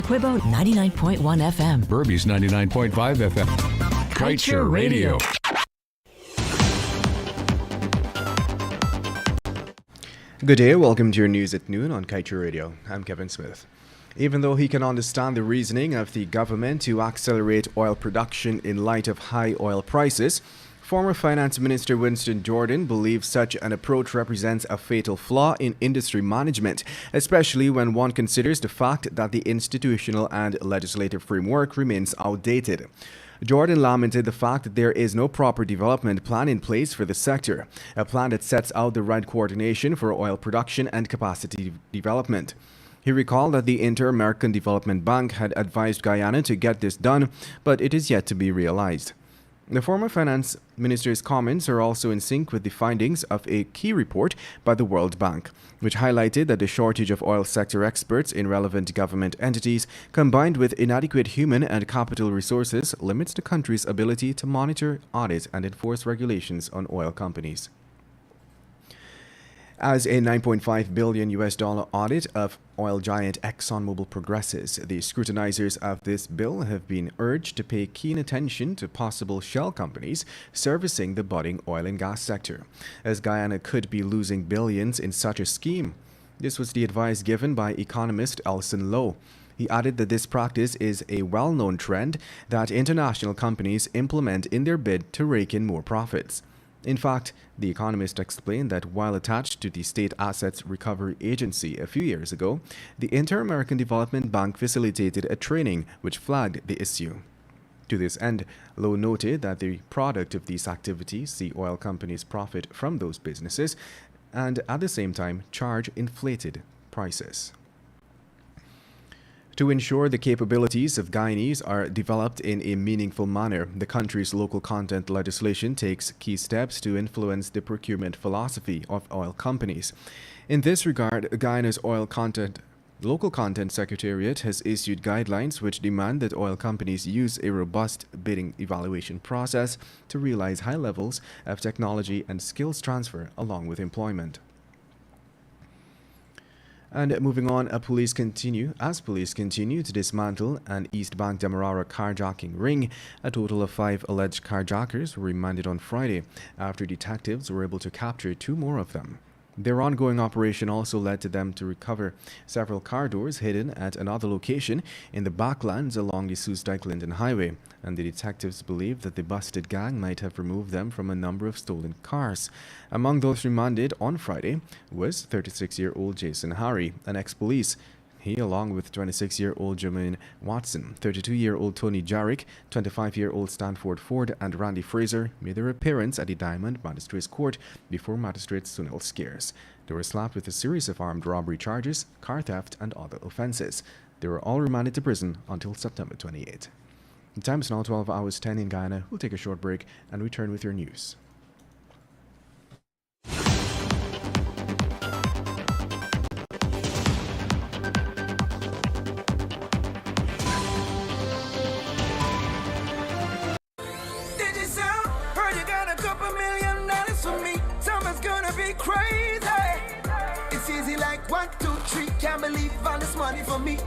Quibo 99.1 FM. Burby's 99.5 FM. Kaieteur Radio. Good day, welcome to your news at noon on Kaieteur Radio. I'm Kevin Smith. Even though he can understand the reasoning of the government to accelerate oil production in light of high oil prices, former Finance Minister Winston Jordan believes such an approach represents a fatal flaw in industry management, especially when one considers the fact that the institutional and legislative framework remains outdated. Jordan lamented the fact that there is no proper development plan in place for the sector, a plan that sets out the right coordination for oil production and capacity development. He recalled that the Inter-American Development Bank had advised Guyana to get this done, but it is yet to be realized. The former finance minister's comments are also in sync with the findings of a key report by the World Bank, which highlighted that the shortage of oil sector experts in relevant government entities, combined with inadequate human and capital resources, limits the country's ability to monitor, audit, and enforce regulations on oil companies. As a $9.5 billion audit of oil giant ExxonMobil progresses, the scrutinizers of this bill have been urged to pay keen attention to possible shell companies servicing the budding oil and gas sector, as Guyana could be losing billions in such a scheme. This was the advice given by economist Elson Lowe. He added that this practice is a well-known trend that international companies implement in their bid to rake in more profits. In fact, the economist explained that while attached to the State Assets Recovery Agency a few years ago, the Inter-American Development Bank facilitated a training which flagged the issue. To this end, Lowe noted that the product of these activities see oil companies profit from those businesses and at the same time charge inflated prices. To ensure the capabilities of Guyanese are developed in a meaningful manner, the country's local content legislation takes key steps to influence the procurement philosophy of oil companies. In this regard, Guyana's Local Content Secretariat has issued guidelines which demand that oil companies use a robust bidding evaluation process to realize high levels of technology and skills transfer along with employment. And moving on, police continue to dismantle an East Bank Demerara carjacking ring. A total of 5 alleged carjackers were remanded on Friday after detectives were able to capture 2 more of them. Their ongoing operation also led to them to recover several car doors hidden at another location in the backlands along the Soos-Dijk-Linden Highway, and the detectives believe that the busted gang might have removed them from a number of stolen cars. Among those remanded on Friday was 36-year-old Jason Harry, an ex-police. He, along with 26-year-old Jermaine Watson, 32-year-old Tony Jarrick, 25-year-old Stanford Ford, and Randy Fraser made their appearance at the Diamond Magistrates Court before Magistrate Sunil Scares. They were slapped with a series of armed robbery charges, car theft, and other offenses. They were all remanded to prison until September 28. The time is now 12 hours 10 in Guyana. We'll take a short break and return with your news. Can't believe all this money for me.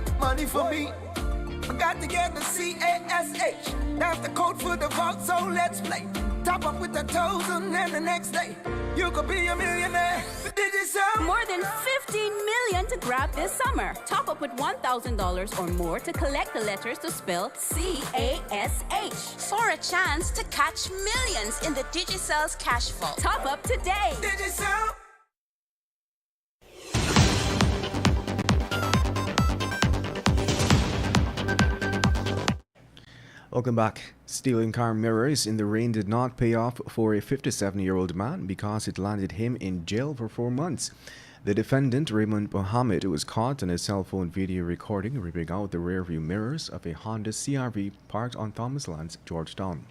I got to get the CASH. That's the code for the vault, so let's play. Top up with the toes and then the next day you could be a millionaire. But did you sell? More than 15 million to grab this summer. Top up with $1,000 or more to collect the letters to spell CASH. For a chance to catch millions in the Digicel's cash vault. Top up today. Did you sell? Welcome back. Stealing car mirrors in the rain did not pay off for a 57-year-old man because it landed him in jail for 4 months. The defendant, Raymond Mohammed, was caught on a cell phone video recording ripping out the rearview mirrors of a Honda CR-V parked on Thomas Lands, Georgetown.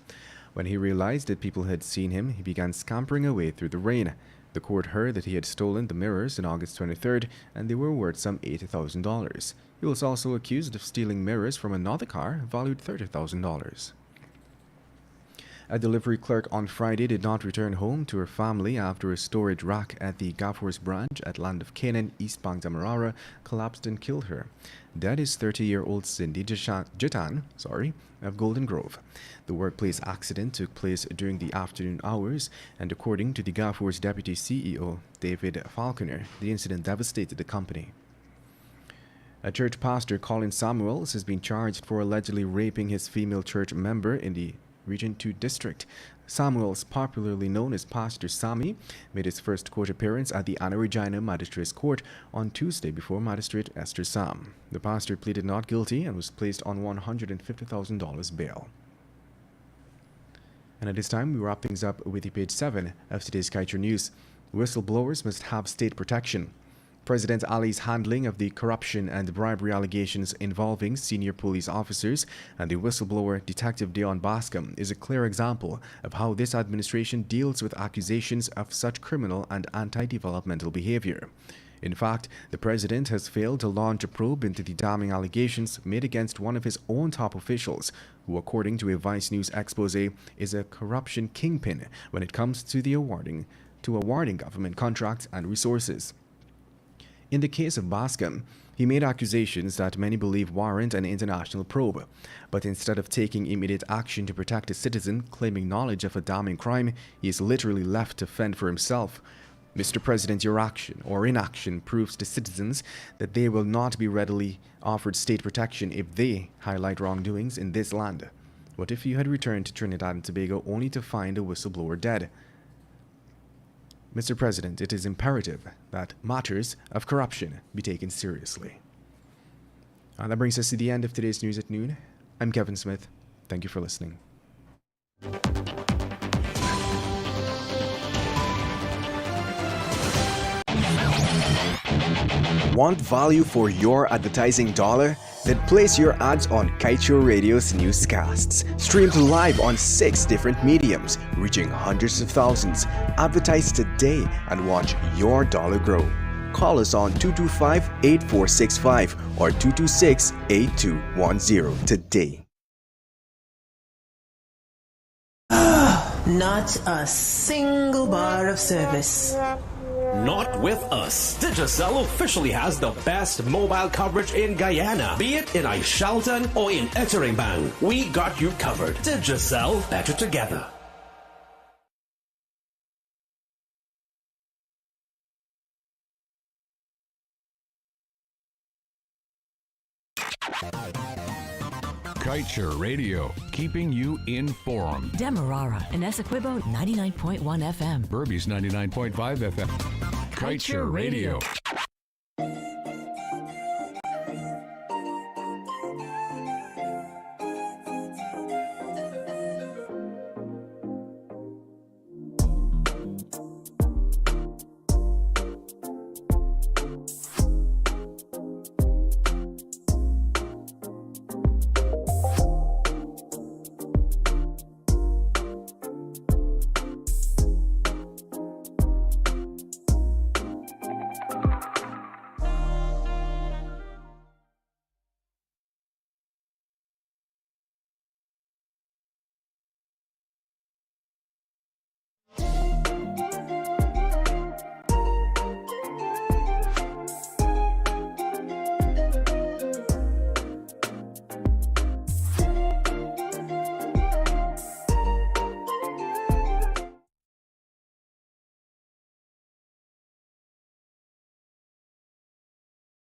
When he realized that people had seen him, he began scampering away through the rain. The court heard that he had stolen the mirrors on August 23rd, and they were worth some $80,000. He was also accused of stealing mirrors from another car valued $30,000. A delivery clerk on Friday did not return home to her family after a storage rack at the Gaffors branch at Land of Canaan, East Bank Demerara, collapsed and killed her. Dead is 30-year-old Cindy Jitan of Golden Grove. The workplace accident took place during the afternoon hours, and according to the Gaffors Deputy CEO, David Falconer, the incident devastated the company. A church pastor, Colin Samuels, has been charged for allegedly raping his female church member in the Region 2 district. Samuels, popularly known as Pastor Sammy, made his first court appearance at the Anna Regina Magistrates Court on Tuesday before Magistrate Esther Sam. The pastor pleaded not guilty and was placed on $150,000 bail. And at this time, we wrap things up with the page 7 of today's Kaieteur News. Whistleblowers must have state protection. President Ali's handling of the corruption and bribery allegations involving senior police officers and the whistleblower Detective Dion Bascom is a clear example of how this administration deals with accusations of such criminal and anti-developmental behavior. In fact, the president has failed to launch a probe into the damning allegations made against one of his own top officials, who, according to a Vice News expose, is a corruption kingpin when it comes to awarding government contracts and resources. In the case of Bascom, he made accusations that many believe warrant an international probe. But instead of taking immediate action to protect a citizen claiming knowledge of a damning crime, he is literally left to fend for himself. Mr. President, your action or inaction proves to citizens that they will not be readily offered state protection if they highlight wrongdoings in this land. What if you had returned to Trinidad and Tobago only to find a whistleblower dead? Mr. President, it is imperative that matters of corruption be taken seriously. That brings us to the end of today's News at Noon. I'm Kevin Smith. Thank you for listening. Want value for your advertising dollar? Then place your ads on Kaieteur Radio's Newscasts. Streamed live on 6 different mediums, reaching hundreds of thousands. Advertise today and watch your dollar grow. Call us on 225-8465 or 226-8210 today. Not a single bar of service. Not with us. Digicel officially has the best mobile coverage in Guyana. Be it in Aishalton or in Etteringban, we got you covered. Digicel, better together. Kaieteur Radio, keeping you informed. Demerara and Essequibo 99.1 FM. Burbies 99.5 FM. Kaieteur Radio.